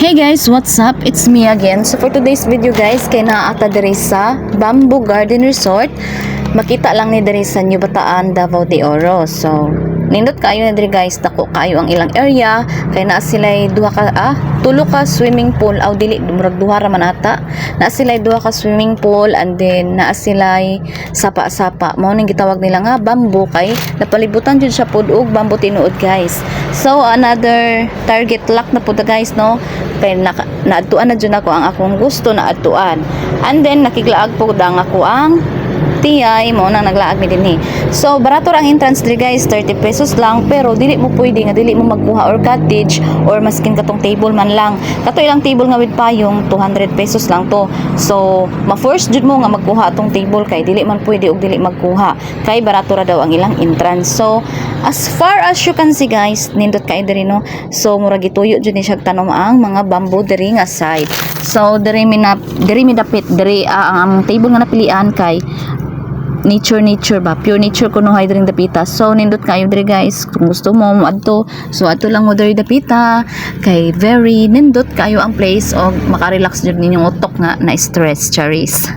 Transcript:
Hey guys, what's up? It's me again. So for today's video guys, kay naata diri sa Bamboo Garden Resort. Makita lang ni diri sa New Bataan, Davao de Oro. So nindot kayo na diri guys, dako kayo ang ilang area. Kay naa sila'y tulo ka swimming pool aw dili murag duha ra man ata. Naa sila'y duha ka swimming pool and then naa sila'y sapa-sapa. Mao ning gitawag nila nga bamboo kay napalibutan jud siya pud og bamboo tinuod guys. So another target lock na pud guys no. Kay naadtuan na jud ako ang akong gusto na adtuan. And then nakiglaag pud ang ako ang tiyay mo na naglaag mi dinhi. So barato ang entrance diri guys, 30 pesos lang, pero dili mo pwede nga dili mo magkuha or cottage or maskin katong table man lang. Kato ilang table nga with payong 200 pesos lang to. So ma-force jud mo nga magkuha atong table kay dili man pwede og dili magkuha. Kay barato ra daw ang ilang entrance. So as far as you can see guys, nindot kay diri no. So murag gituyo jud ni siya tanom ang mga bamboo diri nga side. So diri mi dapit diri ang table nga napilian kay nature ba, pure nature kuno hay diri dapita. So nindot kayo diri guys kung gusto mo adto, so adto lang mo diri dapita kay very nindot kayo ang place og makarelax jud ninyong utok nga na stress charis.